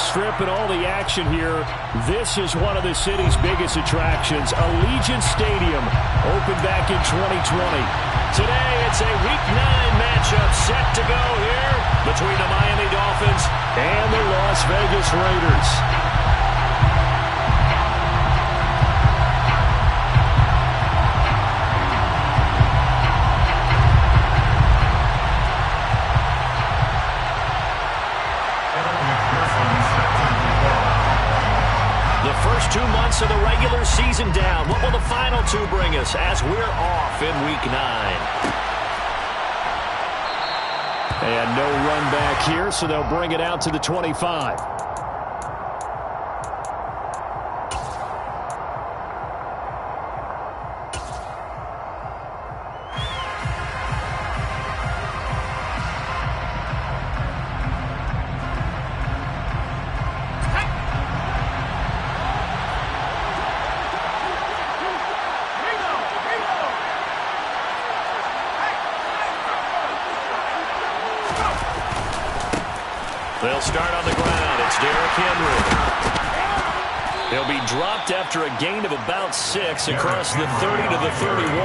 Strip and all the action here. This is one of the city's biggest attractions. Allegiant Stadium opened back in 2020. Today it's a Week 9 matchup set to go here between the Miami Dolphins and the Las Vegas Raiders. The first 2 months of the regular season down. What will the final 2 bring us as we're off in Week 9? And no run back here, so they'll bring it out to the 25. They'll start on the ground. It's Derrick Henry. He'll be dropped after a gain of about 6 across the 30 to the 31.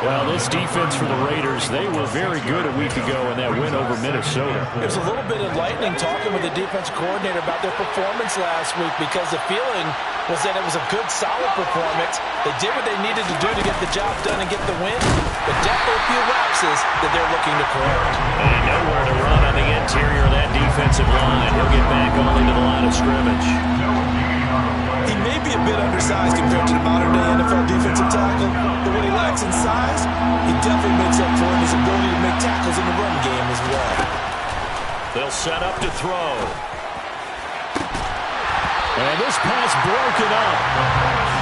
Well, this defense for the Raiders, they were very good a week ago in that win over Minnesota. It was a little bit enlightening talking with the defensive coordinator about their performance last week because the feeling was that it was a good, solid performance. They did what they needed to do to get the job done and get the win, but definitely a few lapses that they're looking to correct. And nowhere to run on the interior of that defensive line. He'll get back only to the line of scrimmage. He may be a bit undersized compared to the modern-day NFL defensive tackle, but what he lacks in size, he definitely makes up for in his ability to make tackles in the run game as well. They'll set up to throw. And this pass broken up.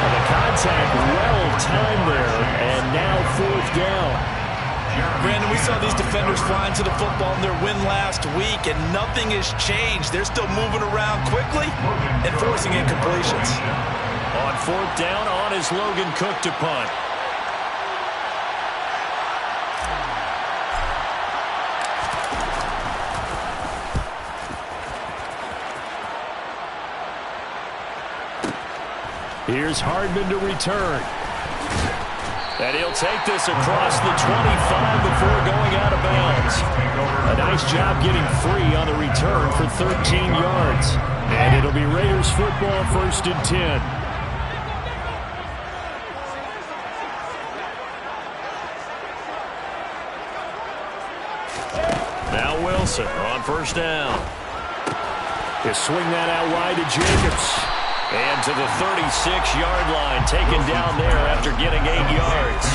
And the contact well timed there, and now 4th down. Brandon, we saw these defenders flying to the football in their win last week, and nothing has changed. They're still moving around quickly and forcing incompletions. On 4th down, on is Logan Cook to punt. Here's Hardman to return. And he'll take this across the 25 before going out of bounds. A nice job getting free on the return for 13 yards. And it'll be Raiders football, 1st and 10. Now Wilson on 1st down. He'll swing that out wide to Jacobs. And to the 36-yard line, taken down there after getting 8 yards.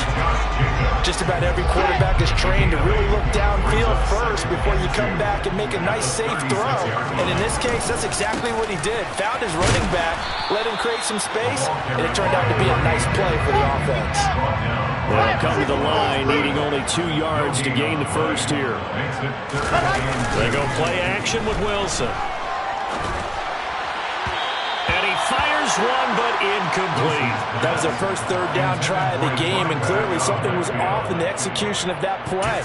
Just about every quarterback is trained to really look downfield first before you come back and make a nice, safe throw. And in this case, that's exactly what he did. Found his running back, let him create some space, and it turned out to be a nice play for the offense. They'll come to the line, needing only 2 yards to gain the first here. They go play action with Wilson. Fires one, but incomplete. That was their first 3rd down try of the game, and clearly something was off in the execution of that play.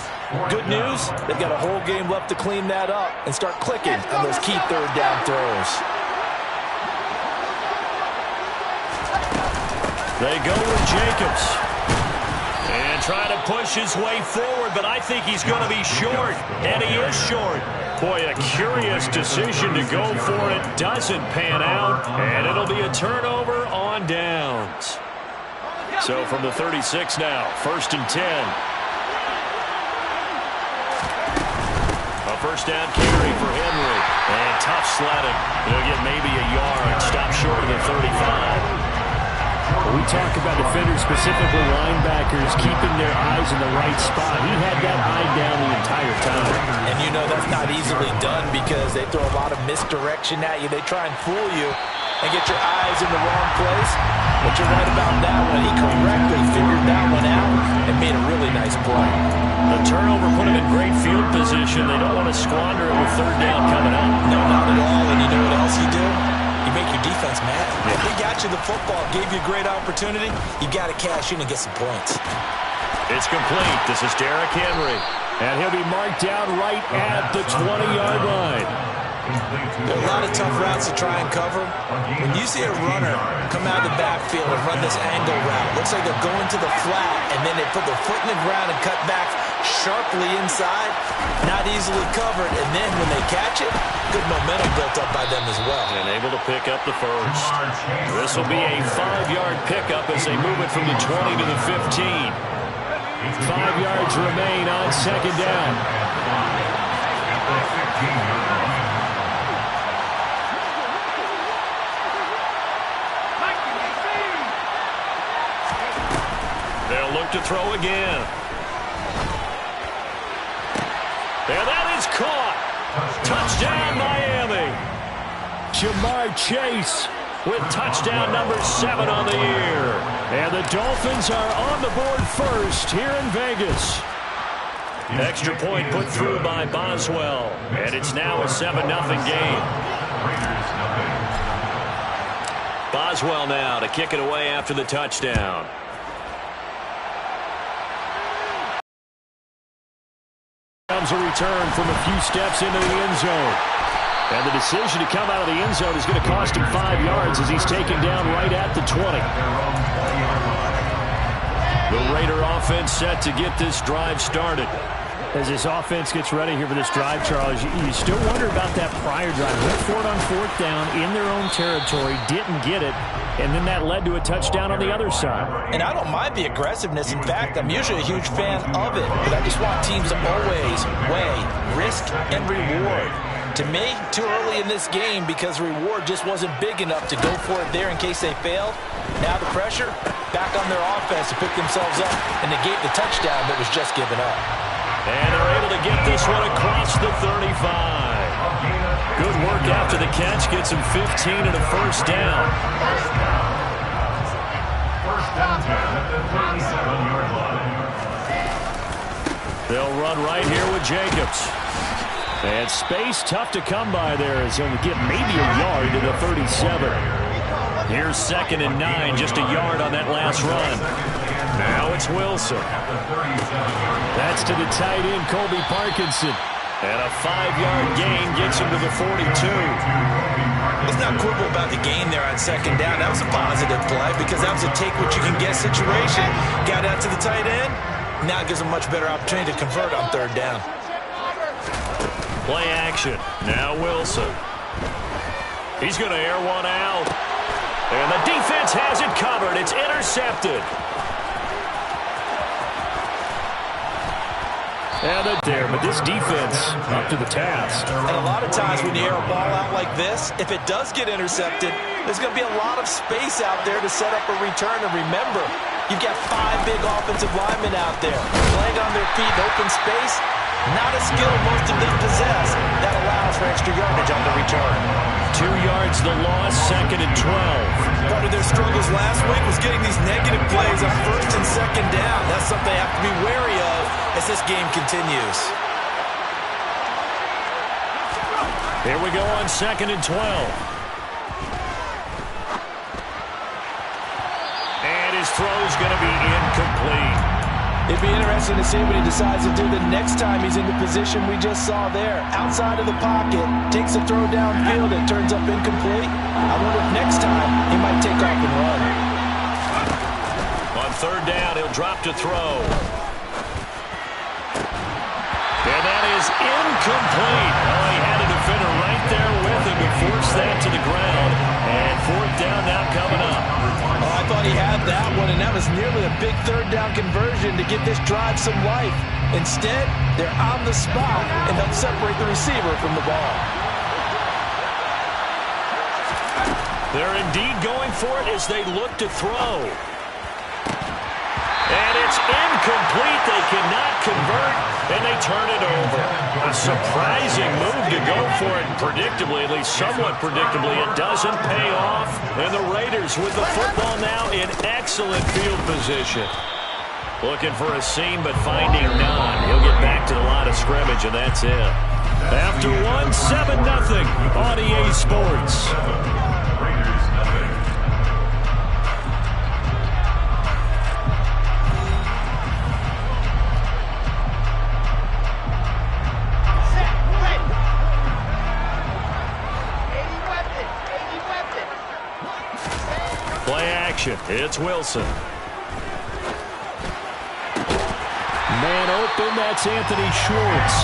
Good news, they've got a whole game left to clean that up and start clicking on those key 3rd down throws. They go with Jacobs. And try to push his way forward, but I think he's going to be short. And he is short. Boy, a curious decision to go for it. Doesn't pan out, and it'll be a turnover on downs. So from the 36 now, 1st and 10. A 1st down carry for Henry. And tough sledding. He'll get maybe a yard. Stop short of the 35. When we talk about defenders, specifically linebackers, keeping their eyes in the right spot. He had that eye down the entire time. And you know that's not easily done because they throw a lot of misdirection at you. They try and fool you and get your eyes in the wrong place. But you're right about that one. He correctly figured that one out and made a really nice play. The turnover put him in great field position. They don't want to squander it with 3rd down coming up. No, not at all. And you know what else you do? You make your defense mad. If they got you the football, gave you a great opportunity, you got to cash in and get some points. It's complete. This is Derrick Henry. And he'll be marked down right at the 20-yard line. There are a lot of tough routes to try and cover. When you see a runner come out of the backfield and run this angle route, looks like they're going to the flat, and then they put their foot in the ground and cut back sharply inside, not easily covered, and then when they catch it, good momentum built up by them as well. And able to pick up the first. This will be a 5-yard pickup as they move it from the 20 to the 15. 5 yards remain on second down. They'll look to throw again. And that is caught. Touchdown, Miami. Jamar Chase with touchdown number 7 on the year. And the Dolphins are on the board first here in Vegas. Extra point put through by Boswell. And it's now a 7-0 game. Boswell now to kick it away after the touchdown. Comes a return from a few steps into the end zone. And the decision to come out of the end zone is going to cost him 5 yards as he's taken down right at the 20. The Raider offense set to get this drive started. As this offense gets ready here for this drive, Charles, you still wonder about that prior drive. Went for it on 4th down in their own territory, didn't get it, and then that led to a touchdown on the other side. And I don't mind the aggressiveness. In fact, I'm usually a huge fan of it, but I just want teams to always weigh risk and reward. To me, too early in this game because reward just wasn't big enough to go for it there in case they failed. Now the pressure back on their offense to pick themselves up and negate the touchdown that was just given up. And they're able to get this one across the 35. Good work after the catch. Gets him 15 and a first down. First down 10 at the 37-yard line. They'll run right here with Jacobs. And space tough to come by there as he'll get maybe a yard to the 37. Here's 2nd and 9, just a yard on that last run. Now it's Wilson. That's to the tight end, Colby Parkinson. And a 5-yard gain gets him to the 42. Let's not quibble about the gain there on 2nd down. That was a positive play because that was a take-what-you-can-get situation. Got out to the tight end. Now it gives him a much better opportunity to convert on 3rd down. Play action. Now Wilson. He's going to air one out. And the defense has it covered. It's intercepted. Yeah, they're there, but this defense up to the task. And a lot of times when you air a ball out like this, if it does get intercepted, there's going to be a lot of space out there to set up a return. And remember, you've got 5 big offensive linemen out there playing on their feet in open space. Not a skill most of them possess. That allows for extra yardage on the return. 2 yards the loss, 2nd and 12. Part of their struggles last week was getting these negative plays on 1st and 2nd down. That's something they have to be wary of as this game continues. Here we go on 2nd and 12. And his throw's going to be incomplete. It'd be interesting to see what he decides to do the next time he's in the position we just saw there. Outside of the pocket, takes a throw downfield, it turns up incomplete. I wonder if next time he might take off and run. On 3rd down, he'll drop to throw. And that is incomplete. Oh, he had a defender right there with him to force that to the ground. And 4th down now coming up. Oh, I thought he had that one, and that was nearly a big 3rd down conversion to give this drive some life. Instead, they're on the spot and help separate the receiver from the ball. They're indeed going for it as they look to throw. And it's incomplete. They cannot convert, and they turn it over. A surprising move to go for it. Predictably, at least somewhat predictably, it doesn't pay off. And the Raiders with the football now in excellent field position. Looking for a seam, but finding none. He'll get back to the line of scrimmage, and that's it. After one, 7-0 on EA Sports. action. It's Wilson. Man open, that's Anthony Schwartz.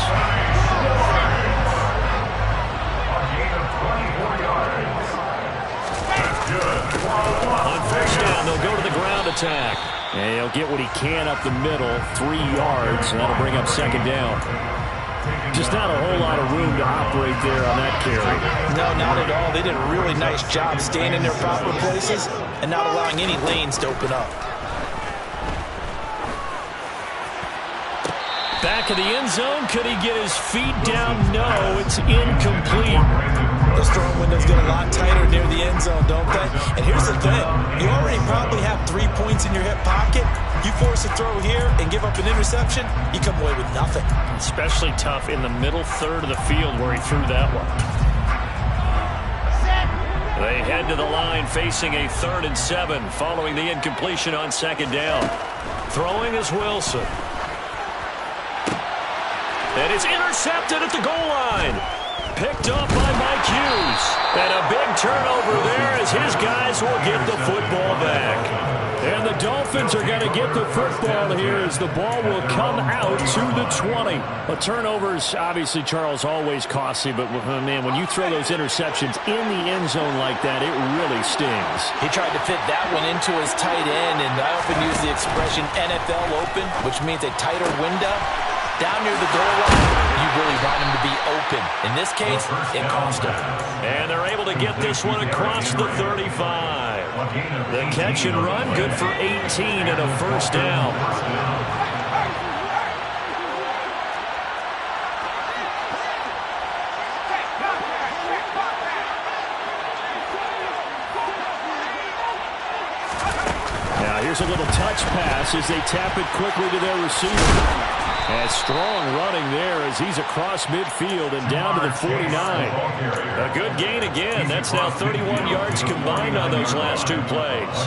On first down, they'll go to the ground attack. And he'll get what he can up the middle, 3 yards, and that'll bring up second down. Just not a whole lot of room to operate there on that carry. No, not at all. They did a really nice job staying in their proper places and not allowing any lanes to open up. Back of the end zone. Could he get his feet down? No, it's incomplete. Those throwing windows get a lot tighter near the end zone, don't they? And here's the thing. You already probably have 3 points in your hip pocket. You force a throw here and give up an interception, you come away with nothing. Especially tough in the middle third of the field where he threw that one. They head to the line facing a 3rd and 7 following the incompletion on second down. Throwing is Wilson. And it's intercepted at the goal line. Picked up by Mike Hughes. And a big turnover there as his guys will get the football back. And the Dolphins are going to get the football here as the ball will come out to the 20. Well, turnovers, obviously, Charles, always costly. But, man, when you throw those interceptions in the end zone like that, it really stings. He tried to fit that one into his tight end, and I often use the expression NFL open, which means a tighter window. Down near the goal line, you really want him to be open. In this case, it cost him. And they're able to get this one across the 35. The catch and run, good for 18 and a first down. Now here's a little touch pass as they tap it quickly to their receiver. And strong running there as he's across midfield and down to the 49. A good gain again. That's now 31 yards combined on those last 2 plays.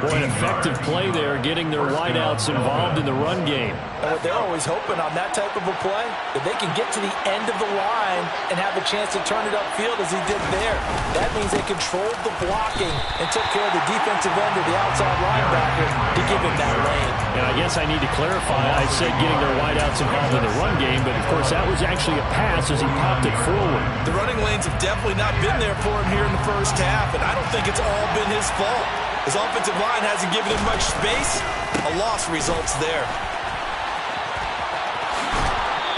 Boy, an effective play there, getting their wideouts involved in the run game. And what they're always hoping on that type of a play, that they can get to the end of the line and have a chance to turn it upfield as he did there. That means they controlled the blocking and took care of the defensive end of the outside linebacker to give him that lane. And I guess I need to clarify. I said getting their wideouts involved in the run game, but of course that was actually a pass as he popped it forward. The running lanes have definitely not been there for him here in the first half, and I don't think it's all been his fault. His offensive line hasn't given him much space. A loss results there.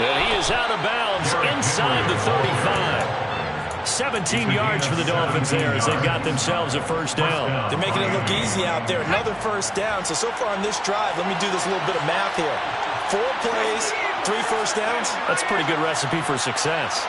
And he is out of bounds inside the 35. 17 yards for the Dolphins there as they've got themselves a first down. They're making it look easy out there. Another first down. So far on this drive, let me do this little bit of math here. 4 plays, 3 first downs. That's a pretty good recipe for success.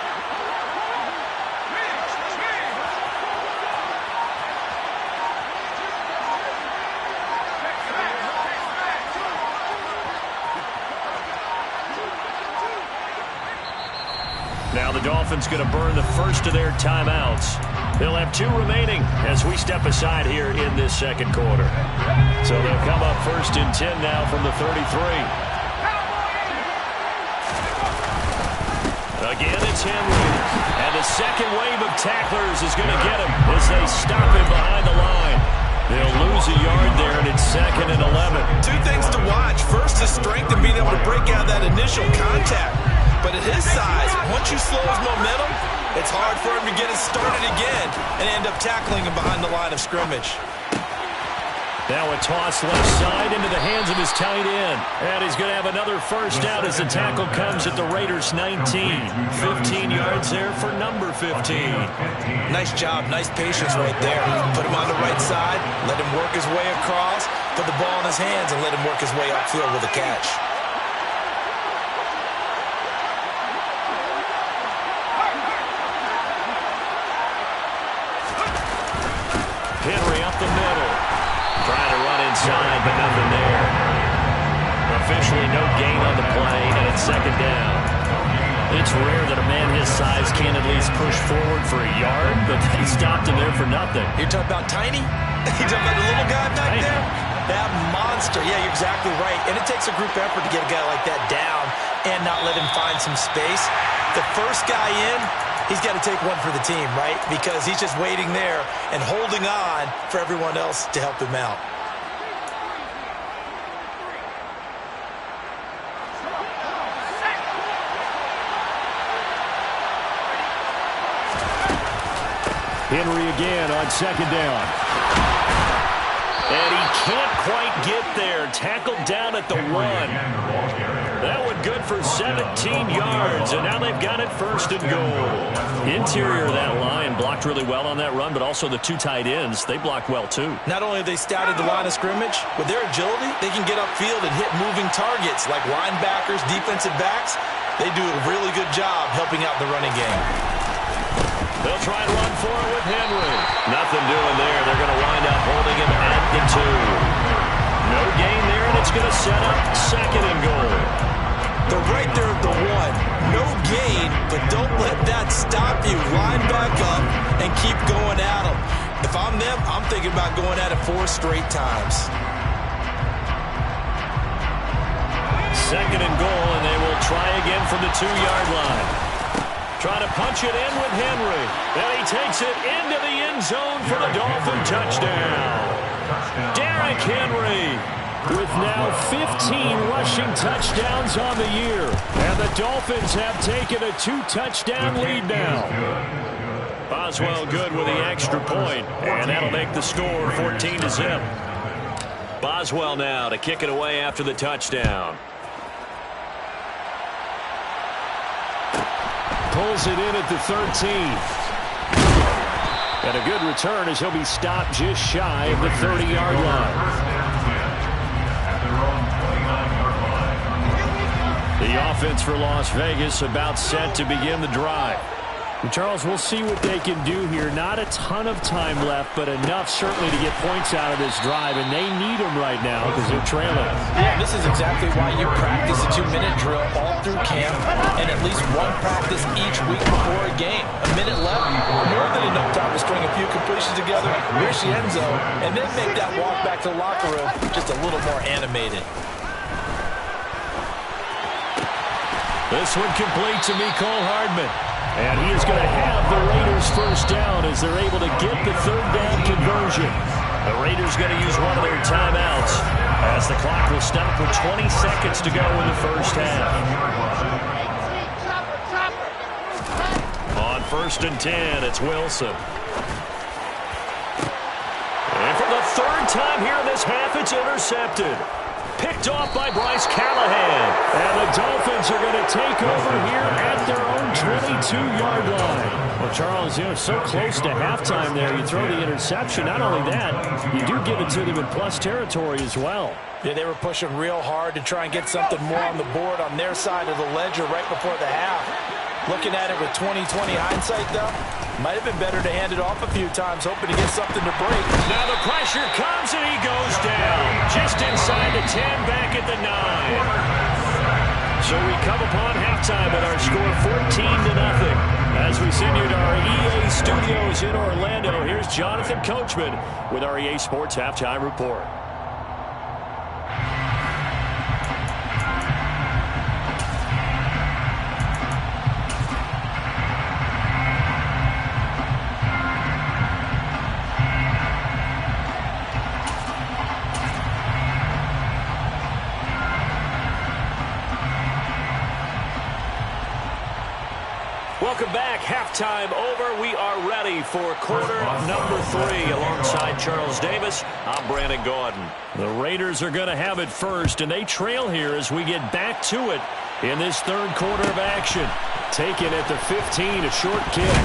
Now the Dolphins going to burn the first of their timeouts. They'll have 2 remaining as we step aside here in this second quarter. So they'll come up 1st and 10 now from the 33. Again, it's Henry. And the second wave of tacklers is going to get him as they stop him behind the line. They'll lose a yard there, and it's 2nd and 11. 2 things to watch. First, his strength and being able to break out that initial contact. But at his size, once you slow his momentum, it's hard for him to get it started again and end up tackling him behind the line of scrimmage. Now a toss left side into the hands of his tight end. And he's going to have another first down as the tackle comes at the Raiders' 19. 15 yards there for number 15. Nice job, nice patience right there. Put him on the right side, let him work his way across, put the ball in his hands, and let him work his way upfield with a catch. Henry up the middle. Trying to run inside, but nothing there. Officially no gain on the play, and it's 2nd down. It's rare that a man his size can at least push forward for a yard, but he stopped him there for nothing. You're talking about tiny? You're talking about the little guy back there? That monster. Yeah, you're exactly right. And it takes a group effort to get a guy like that down and not let him find some space. The first guy in, he's got to take one for the team, right? Because he's just waiting there and holding on for everyone else to help him out. Henry again on second down. And he can't quite get there. Tackled down at the 1. That one good for 17 yards, and now they've got it first and goal. Interior of that line blocked really well on that run, but also the two tight ends, they blocked well too. Not only have they scouted the line of scrimmage, with their agility, they can get upfield and hit moving targets like linebackers, defensive backs. They do a really good job helping out the running game. They'll try and run for it with Henry. Nothing doing there. They're going to wind up holding him at the 2. No gain there, and it's going to set up second and goal. They're right there at the 1. No gain, but don't let that stop you. Line back up and keep going at them. If I'm them, I'm thinking about going at it 4 straight times. Second and goal, and they will try again from the 2-yard line. Trying to punch it in with Henry. And he takes it into the end zone for the Dolphin touchdown. Derrick Henry with now 15 rushing touchdowns on the year. And the Dolphins have taken a 2-touchdown lead now. Boswell good with the extra point, and that'll make the score 14-0. Boswell now to kick it away after the touchdown. Pulls it in at the 13. And a good return as he'll be stopped just shy of the 30-yard line. The offense for Las Vegas about set to begin the drive. And Charles, we'll see what they can do here. Not a ton of time left, but enough certainly to get points out of this drive, and they need them right now because they're trailing. Yeah, this is exactly why you practice a 2-minute drill all through camp and at least one practice each week before a game. A minute left, more than enough time to string a few completions together, reach the end zone, and then make that walk back to the locker room just a little more animated. This one complete to Mecole Hardman. And he is going to have the Raiders first down as they're able to get the third down conversion. The Raiders going to use one of their timeouts as the clock will stop with 20 seconds to go in the first half. On 1st and 10, it's Wilson. And for the third time here in this half, it's intercepted. Picked off by Bryce Callahan. And the Dolphins are going to take over here at their own 22-yard line. Well, Charles, so close to halftime there. You throw the interception. Not only that, you do give it to them in plus territory as well. Yeah, they were pushing real hard to try and get something more on the board on their side of the ledger right before the half. Looking at it with 20/20 hindsight, though, might have been better to hand it off a few times, hoping to get something to break. Now the pressure comes, and he goes down. Just inside the 10, back at the 9. So we come upon halftime with our score 14-0. As we send you to our EA studios in Orlando, here's Jonathan Coachman with our EA Sports Halftime Report. Welcome back. Halftime over. We are ready for quarter number 3. Alongside Charles Davis, I'm Brandon Gordon. The Raiders are going to have it first, and they trail here as we get back to it in this third quarter of action. Taken at the 15, a short kick.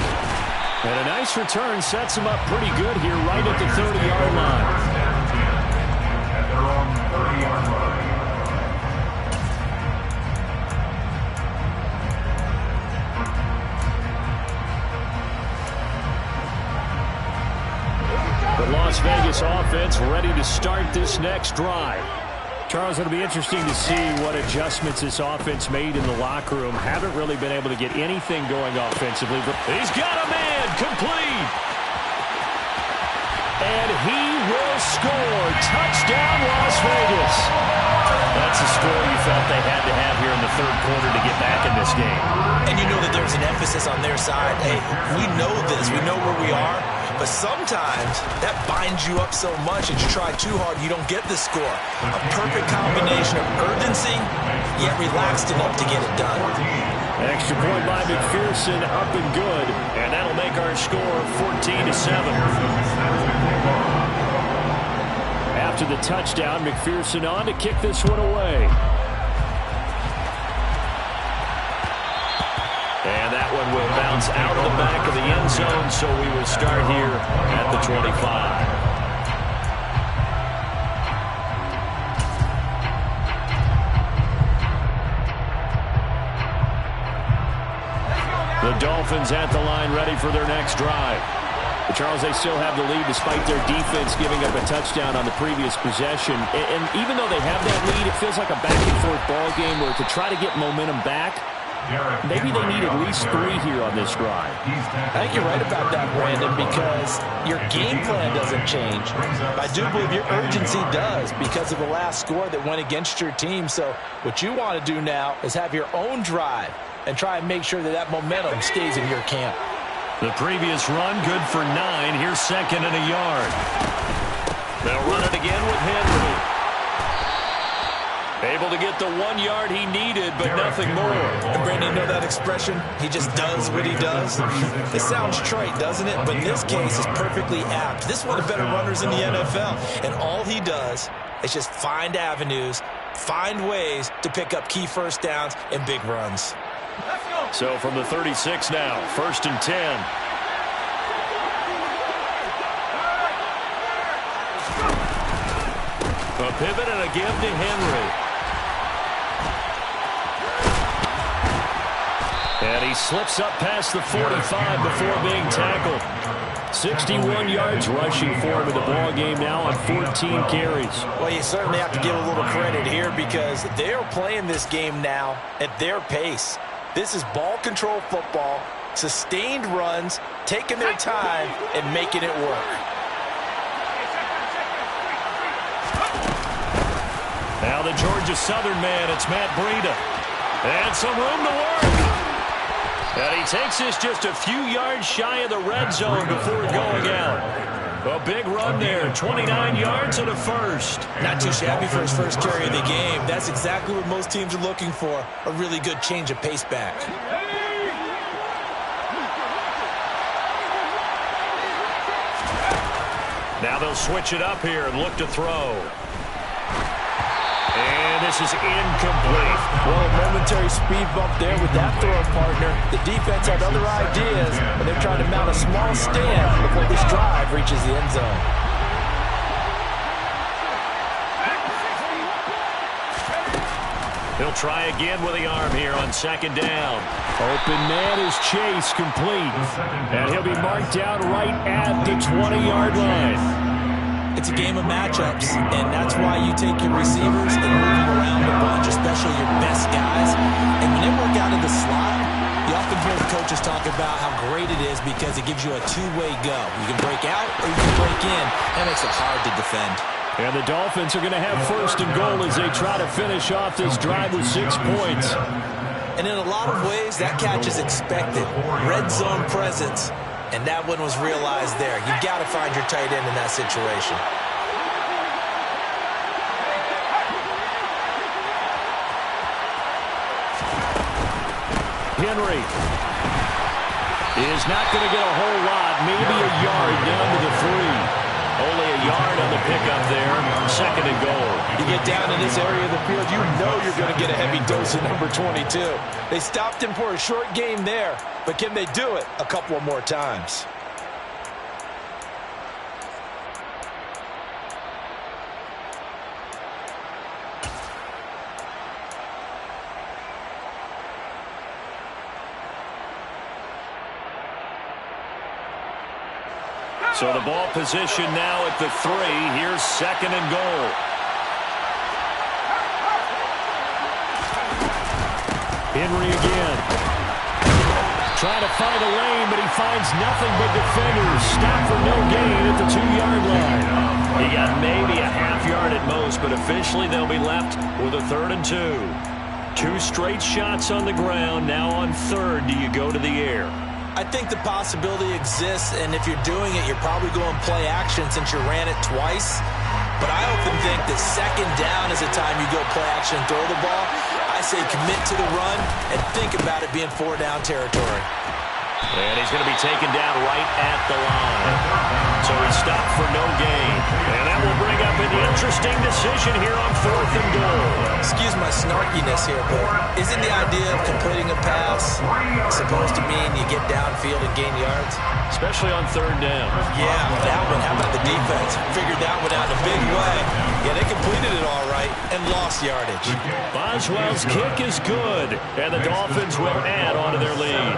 And a nice return sets them up pretty good here right at the 30-yard line. At their own 30-yard line. The Las Vegas offense ready to start this next drive. Charles, it'll be interesting to see what adjustments this offense made in the locker room. Haven't really been able to get anything going offensively. But he's got a man complete. And he will score. Touchdown, Las Vegas. A That's a score you felt they had to have here in the third quarter to get back in this game. And you know that there's an emphasis on their side. Hey, we know this. We know where we are. But sometimes that binds you up so much that you try too hard, you don't get the score. A perfect combination of urgency, yet relaxed enough to get it done. Extra point by McPherson, up and good. And that'll make our score 14-7. After the touchdown, McPherson on to kick this one away. And that one will bounce out of the back of the end zone, so we will start here at the 25. The Dolphins at the line, ready for their next drive. But Charles, they still have the lead despite their defense giving up a touchdown on the previous possession. And even though they have that lead, it feels like a back-and-forth ball game where to try to get momentum back, maybe they need at least 3 here on this drive. I think you're right about that, Brandon, because your game plan doesn't change. I do believe your urgency does because of the last score that went against your team. So what you want to do now is have your own drive and try and make sure that that momentum stays in your camp. The previous run, good for 9. Here's second and a yard. They'll run it again with Henry. Able to get the 1 yard he needed, but nothing more. And Brandon, you know that expression? He just does what he does. It sounds trite, doesn't it? But in this case, it's perfectly apt. This is one of the better runners in the NFL. And all he does is just find avenues, find ways to pick up key first downs and big runs. So from the 36 now, 1st and 10. A pivot and a give to Henry. And he slips up past the 45 before being tackled. 61 yards rushing for him in the ball game now on 14 carries. Well, you certainly have to give a little credit here because they're playing this game now at their pace. This is ball control football, sustained runs, taking their time and making it work. Now the Georgia Southern man, it's Matt Breida. And some room to work. And he takes this just a few yards shy of the red zone before going out. A big run there, 29 yards and a first. Not too shabby for his first carry of the game. That's exactly what most teams are looking for, a really good change of pace back. Now they'll switch it up here and look to throw. And this is incomplete. Well, a momentary speed bump there with that throw partner. The defense had other ideas, and they're trying to mount a small stand before this drive reaches the end zone. He'll try again with the arm here on 2nd down. Open man is Chase, complete. And he'll be marked down right at the 20-yard line. It's a game of matchups, and that's why you take your receivers and move them around a bunch, especially your best guys. And when they work out in the slot, you often hear the coaches talk about how great it is because it gives you a two-way go. You can break out or you can break in. That makes it hard to defend. And the Dolphins are going to have 1st and goal as they try to finish off this drive with 6 points. And in a lot of ways, that catch is expected. Red zone presence. And that one was realized there. You've got to find your tight end in that situation. Henry is not going to get a whole lot, maybe a yard down to the 3. Only a yard on the pickup there, 2nd and goal. You get down in this area of the field, you know you're going to get a heavy dose of number 22. They stopped him for a short game there, but can they do it a couple of more times? So the ball position now at the 3. Here's 2nd and goal. Henry again. Trying to find a lane, but he finds nothing but defenders. Stop for no gain at the 2-yard line. He got maybe a half-yard yard at most, but officially they'll be left with a 3rd and 2. 2 straight shots on the ground. Now on 3rd, do you go to the air? I think the possibility exists, and if you're doing it, you're probably going play action since you ran it twice. But I often think that 2nd down is the time you go play action and throw the ball. I say commit to the run and think about it being 4 down territory. And he's going to be taken down right at the line. So he stopped for no gain. And that will bring up an interesting decision here on 4th and goal. Excuse my snarkiness here, but isn't the idea of completing a pass supposed to mean you get downfield and gain yards? Especially on 3rd down. Yeah, that one. How about the defense? Figured that one out in a big way. Yeah, they completed it all right and lost yardage. Boswell's kick is good, and the Dolphins will add on to their lead.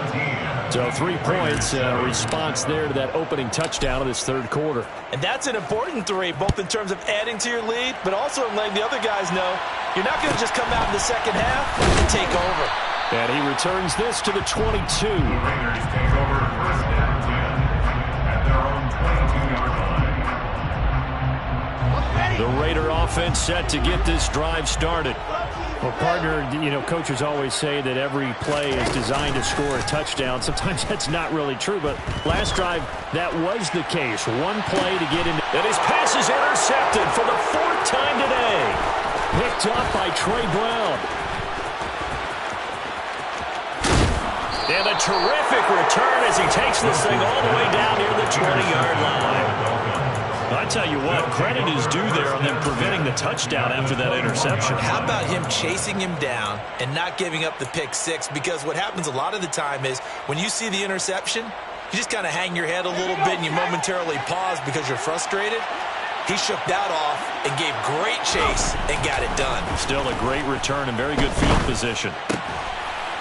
So 3 points, response there to that opening touchdown of this 3rd quarter. And that's an important 3, both in terms of adding to your lead, but also in letting the other guys know you're not going to just come out in the 2nd half and take over. And he returns this to the 22. Raiders take over 1st and 10 at their own 22-yard line. The Raider offense set to get this drive started. Well, partner, coaches always say that every play is designed to score a touchdown. Sometimes that's not really true, but last drive, that was the case. 1 play to get into. And his pass is intercepted for the 4th time today. Picked up by Trey Brown. And a terrific return as he takes this thing all the way down near the 20-yard line. I tell you what, credit is due there on them preventing the touchdown after that interception. How about him chasing him down and not giving up the pick 6? Because what happens a lot of the time is when you see the interception, you just kind of hang your head a little bit and you momentarily pause because you're frustrated. He shook that off and gave great chase and got it done. Still a great return and very good field position.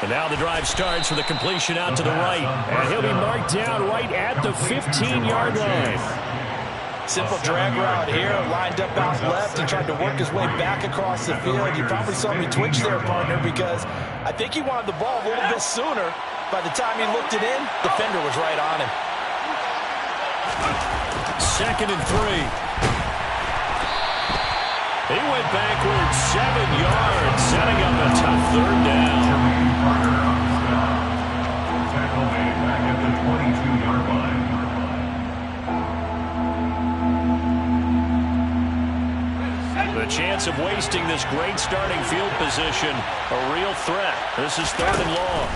And now the drive starts with a completion out to the right. And he'll be marked down right at the 15-yard line. Simple drag route here, lined up out left and tried to work his way back across the field. You probably saw me twitch there, partner, because I think he wanted the ball a little bit sooner. By the time he looked it in, the defender was right on him. 2nd and 3. He went backwards 7 yards, setting up a tough 3rd down. Tackle made back at the 22-yard line. The chance of wasting this great starting field position, a real threat. This is 3rd and long.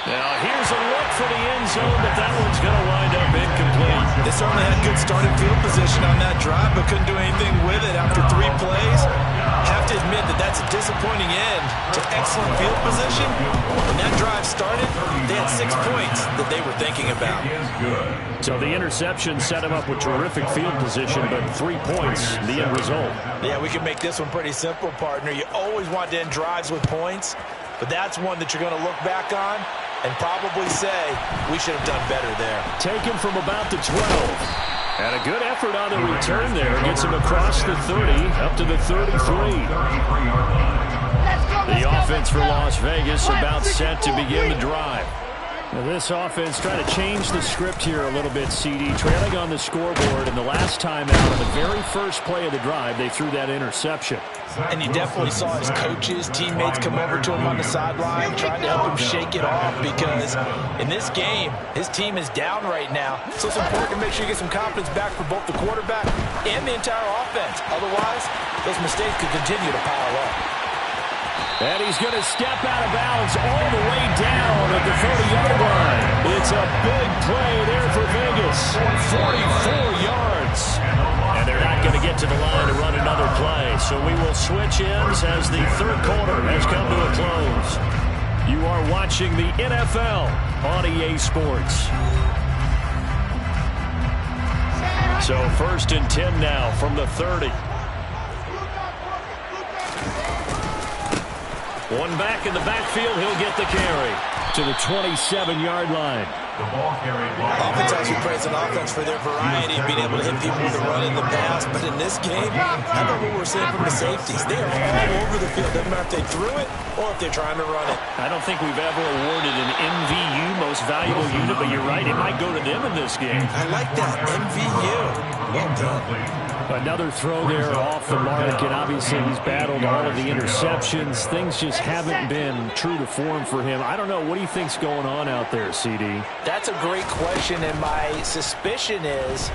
Now here's a look for the end zone, but that one's going to wind up incomplete. They certainly had good starting field position on that drive, but couldn't do anything with it after 3 plays. Have to admit that that's a disappointing end to excellent field position. When that drive started, they had 6 points that they were thinking about. So the interception set him up with terrific field position, but 3 points, the end result. Yeah, we can make this one pretty simple, partner. You always want to end drives with points, but that's one that you're going to look back on and probably say, we should have done better there. Taken from about the 12. And a good effort on the return there. Gets him across the 30, up to the 33. The offense for Las Vegas about set to begin the drive. Now this offense trying to change the script here a little bit, CD. Trailing on the scoreboard, and the last time out on the very first play of the drive, they threw that interception. And you definitely saw his coaches, teammates come over to him on the sideline, trying to help him shake it off, because in this game, his team is down right now. So it's important to make sure you get some confidence back for both the quarterback and the entire offense. Otherwise, those mistakes could continue to pile up. And he's going to step out of bounds all the way down at the 40-yard line. It's a big play there for Vegas. 44 yards. And they're not going to get to the line to run another play. So we will switch ends as the 3rd quarter has come to a close. You are watching the NFL on EA Sports. So 1st and 10 now from the 30. One back in the backfield, he'll get the carry. to the 27-yard line. The ball carried by Offense actually praise an offense for their variety of being able to hit people with the run and the pass. But in this game, how about what we're seeing from the safeties? They are all over the field. Doesn't matter if they threw it or if they're trying to run it. I don't think we've ever awarded an MVU, most valuable unit, but you're right, it might go to them in this game. I like that. MVU. Well done. Another throw there off the mark, and obviously he's battled all of the interceptions. Things just haven't been true to form for him. I don't know. What do you think's going on out there, CD? That's a great question, and my suspicion is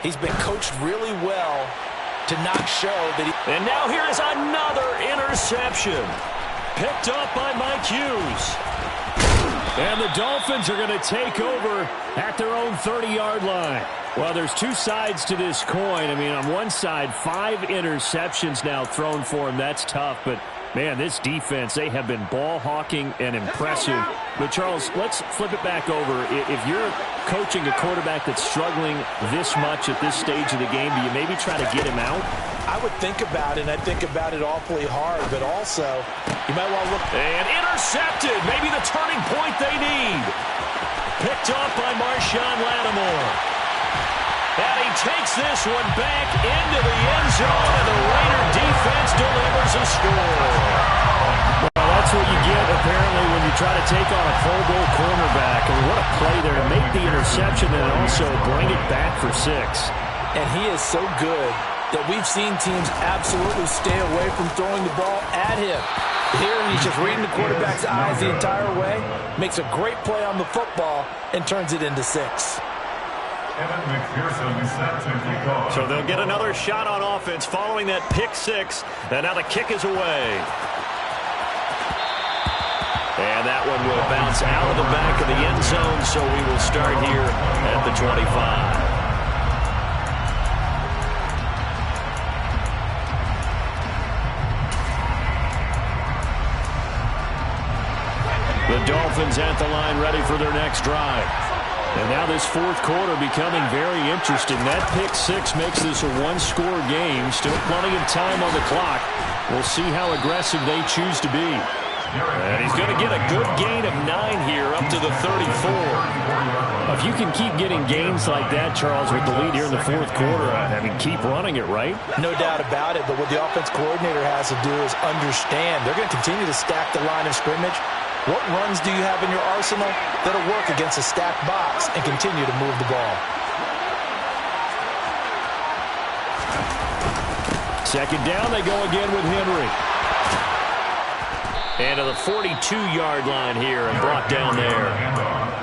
he's been coached really well to not show that he... And now here is another interception. Picked up by Mike Hughes. And the Dolphins are going to take over at their own 30-yard line. Well, there's two sides to this coin. I mean, on one side, 5 interceptions now thrown for him. That's tough. But, man, this defense, they have been ball hawking and impressive. But, Charles, let's flip it back over. If you're coaching a quarterback that's struggling this much at this stage of the game, do you maybe try to get him out? I would think about it, and I think about it awfully hard. But also, you might want to look... And intercepted. Maybe the turning point they need. Picked off by Marshawn Lattimore. And he takes this one back into the end zone, and the Raider defense delivers a score. Well, that's what you get, apparently, when you try to take on a Pro Bowl cornerback. I mean, what a play there to make the interception and also bring it back for 6. And he is so good that we've seen teams absolutely stay away from throwing the ball at him. Here, he's just reading the quarterback's eyes the entire way, makes a great play on the football, and turns it into 6. Evan McPherson is set to kick off. So they'll get another shot on offense following that pick 6. And now the kick is away. And that one will bounce out of the back of the end zone, so we will start here at the 25. The Dolphins at the line, ready for their next drive. And now this fourth quarter becoming very interesting. That pick 6 makes this a one-score game. Still plenty of time on the clock. We'll see how aggressive they choose to be. And he's going to get a good gain of 9 here up to the 34. If you can keep getting gains like that, Charles, with the lead here in the fourth quarter, I mean, keep running it, right? No doubt about it, but what the offense coordinator has to do is understand they're going to continue to stack the line of scrimmage. What runs do you have in your arsenal that'll work against a stacked box and continue to move the ball? Second down, they go again with Henry. And to the 42-yard line here and brought down there.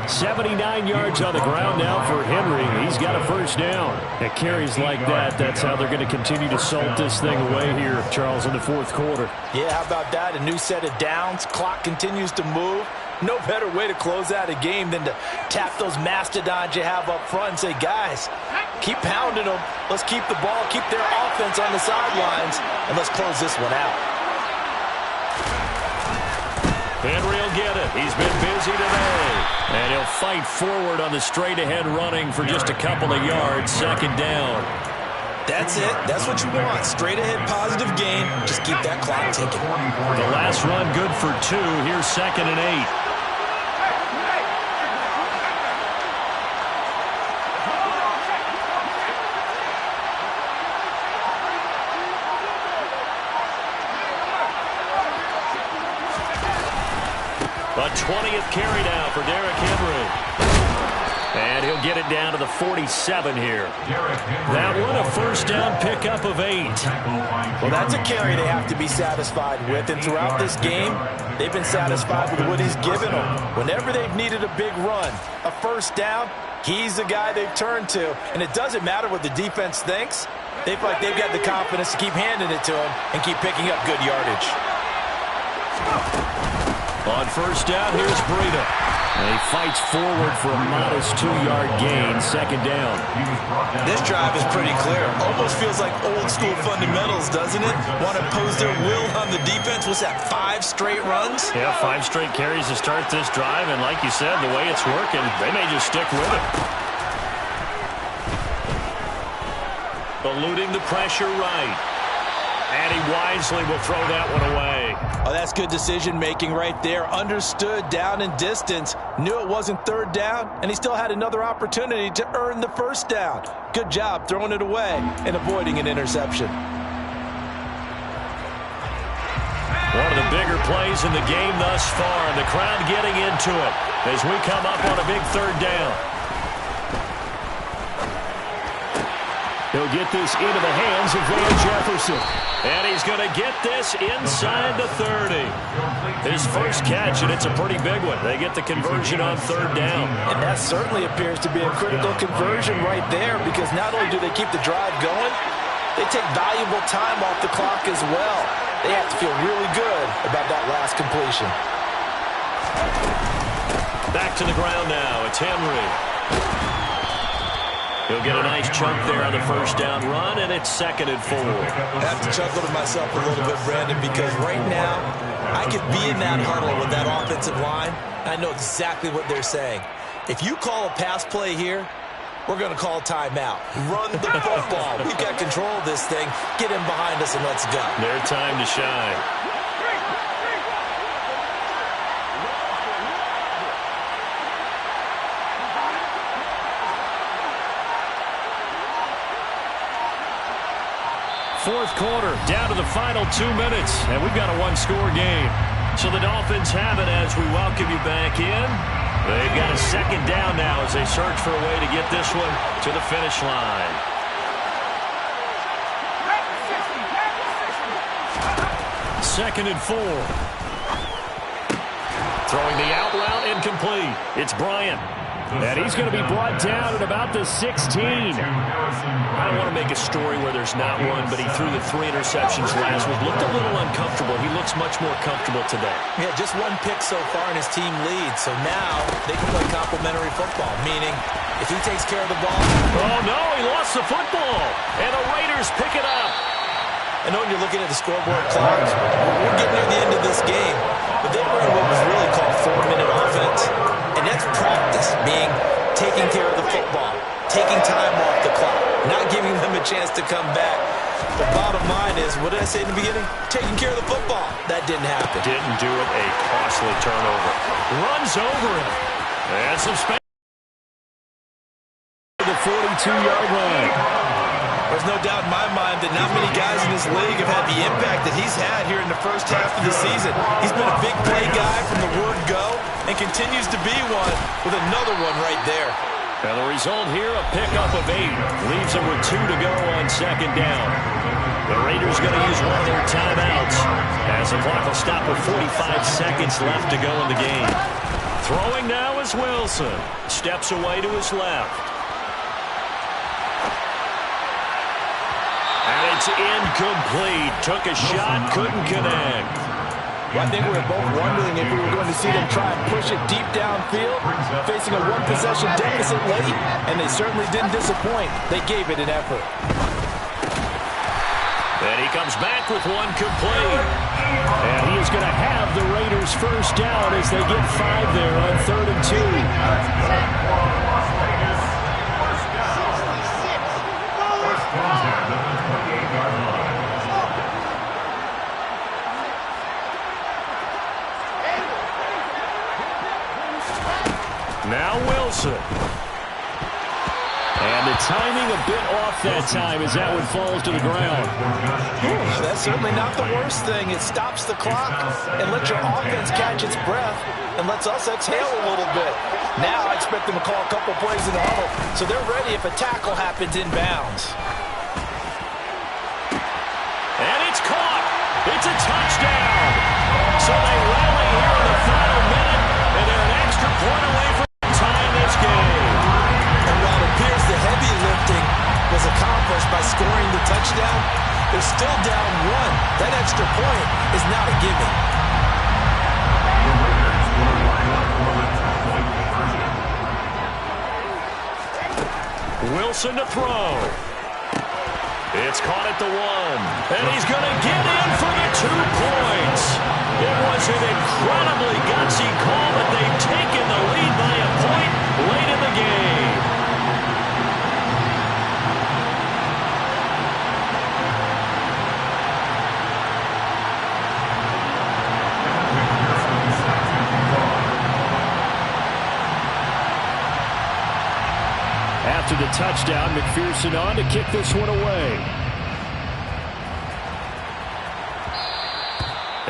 79 yards on the ground now for Henry. He's got a first down. At carries like that, that's how they're going to continue to salt this thing away here, Charles, in the fourth quarter. Yeah, how about that? A new set of downs. Clock continues to move. No better way to close out a game than to tap those mastodons you have up front and say, guys, keep pounding them. Let's keep the ball, keep their offense on the sidelines, and let's close this one out. Henry will get it. He's been busy today. And he'll fight forward on the straight-ahead running for just a couple of yards. Second down. That's it. That's what you want. Straight-ahead positive gain. Just keep that clock ticking. The last run good for 2. Here's 2nd and 8. A 20th carry now for Derrick Henry. And he'll get it down to the 47 here. That one a first down pickup of 8. Well, that's a carry they have to be satisfied with. And throughout this game, they've been satisfied with what he's given them. Whenever they've needed a big run, a first down, he's the guy they've turned to. And it doesn't matter what the defense thinks. They feel like they've got the confidence to keep handing it to him and keep picking up good yardage. On first down, here's Breida. And he fights forward for a modest 2-yard gain. Second down. This drive is pretty clear. Almost feels like old-school fundamentals, doesn't it? Want to impose their will on the defense. What's that, 5 straight runs? Yeah, 5 straight carries to start this drive. And like you said, the way it's working, they may just stick with it. Eluding the pressure right. And he wisely will throw that one away. Oh, that's good decision-making right there. Understood down and distance. Knew it wasn't third down, and he still had another opportunity to earn the first down. Good job throwing it away and avoiding an interception. One of the bigger plays in the game thus far, and the crowd getting into it as we come up on a big third down. He'll get this into the hands of Van Jefferson. And he's going to get this inside the 30. His first catch, and it's a pretty big one. They get the conversion on third down. And that certainly appears to be a critical conversion right there, because not only do they keep the drive going, they take valuable time off the clock as well. They have to feel really good about that last completion. Back to the ground now. It's Henry. He'll get a nice chunk there on the first down run, and it's 2nd and 4. I have to chuckle to myself a little bit, Brandon, because right now I could be in that huddle with that offensive line. I know exactly what they're saying. If you call a pass play here, we're going to call timeout. Run the football. We've got control of this thing. Get in behind us and let's go. Their time to shine. Fourth quarter, down to the final 2 minutes, and we've got a one-score game. So the Dolphins have it as we welcome you back in. They've got a second down now as they search for a way to get this one to the finish line. Second and 4. Throwing the out route incomplete. It's Bryant. And he's going to be brought down at about the 16. I don't want to make a story where there's not one, but he threw the 3 interceptions last week. Looked a little uncomfortable. He looks much more comfortable today. Yeah, just one pick so far and his team leads. So now they can play complementary football, meaning if he takes care of the ball. Oh, no, he lost the football. And the Raiders pick it up. I know when you're looking at the scoreboard clock, we're getting near the end of this game, but they were in what was really called 4-minute offense. And that's practice, being taking care of the football, taking time off the clock, not giving them a chance to come back. The bottom line is, what did I say in the beginning? Taking care of the football. That didn't happen. Didn't do it. A costly turnover. Runs over him. And some space. The 42-yard line. There's no doubt in my mind that not many guys in this league have had the impact that he's had here in the first half of the season. He's been a big play guy from the word go and continues to be one with another one right there. And the result here, a pickup of 8. Leaves him with 2 to go on second down. The Raiders going to use one of their timeouts as the clock will stop with 45 seconds left to go in the game. Throwing now is Wilson. Steps away to his left. And it's incomplete. Took a shot, couldn't connect. Well, I think we were both wondering if we were going to see them try and push it deep downfield, facing a one-possession deficit late, and they certainly didn't disappoint. They gave it an effort. And he comes back with one complete. And he is going to have the Raiders first down as they get 5 there on 3rd and 2. Now Wilson. And the timing a bit off that time as that one falls to the ground. That's certainly not the worst thing. It stops the clock and lets your offense catch its breath and lets us exhale a little bit. Now I expect them to call a couple plays in the huddle so they're ready if a tackle happens inbounds. And it's caught. It's a touchdown. So they rally here in the final minute, and they're an extra point away from tying this game. And while it appears the heavy lifting was accomplished by scoring the touchdown, they're still down 1. That extra point is not a gimme. Wilson to throw. It's caught at the 1. And he's going to get in for the 2 points. It was an incredibly gutsy call, but they've taken the lead by a point late in the game. After the touchdown, McPherson on to kick this one away.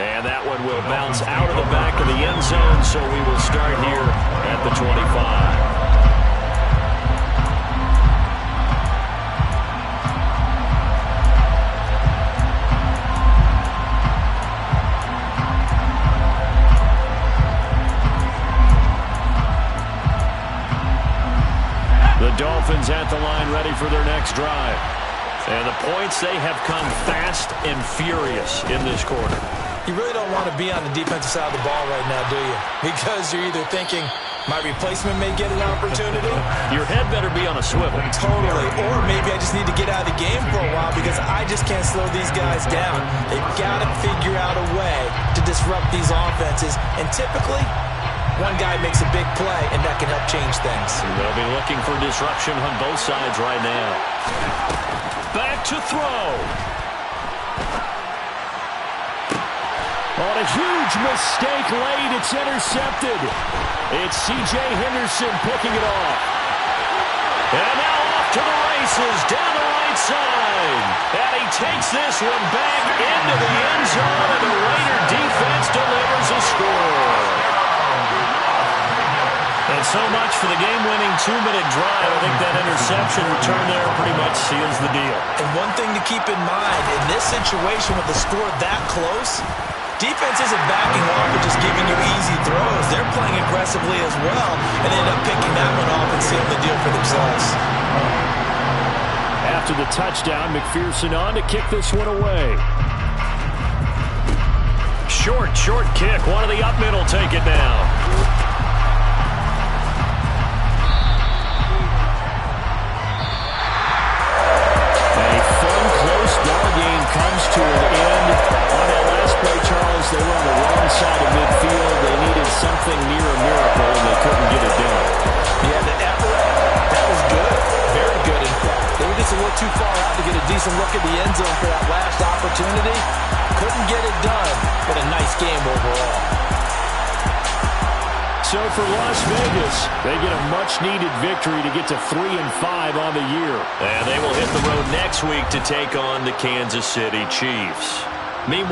And that one will bounce out of the back of the end zone, so we will start here at the 25. The Dolphins at the line ready for their next drive. And the points, they have come fast and furious in this quarter. You really don't want to be on the defensive side of the ball right now, do you? Because you're either thinking, my replacement may get an opportunity. Your head better be on a swivel. Totally. Or maybe I just need to get out of the game for a while because I just can't slow these guys down. They've got to figure out a way to disrupt these offenses. And typically, one guy makes a big play, and that can help change things. They'll be looking for disruption on both sides right now. Back to throw. On a huge mistake late, it's intercepted. It's C.J. Henderson picking it off. And now off to the races, down the right side. And he takes this one back into the end zone, and the Raider defense delivers a score. And so much for the game-winning 2-minute drive. I think that interception return there pretty much seals the deal. And one thing to keep in mind, in this situation with the score that close, defense isn't backing off and just giving you easy throws. They're playing aggressively as well and end up picking that one off and sealing the deal for themselves. After the touchdown, McPherson on to kick this one away. Short kick. One of the up middle take it now. Comes to an end. On that last play, Charles, they were on the wrong side of midfield. They needed something near a miracle, and they couldn't get it done. Yeah, the effort, that was good. Very good, in fact. They were just a little too far out to get a decent look at the end zone for that last opportunity. Couldn't get it done, but a nice game overall. So for Las Vegas, they get a much-needed victory to get to 3-5 on the year. And they will hit the road next week to take on the Kansas City Chiefs. Meanwhile,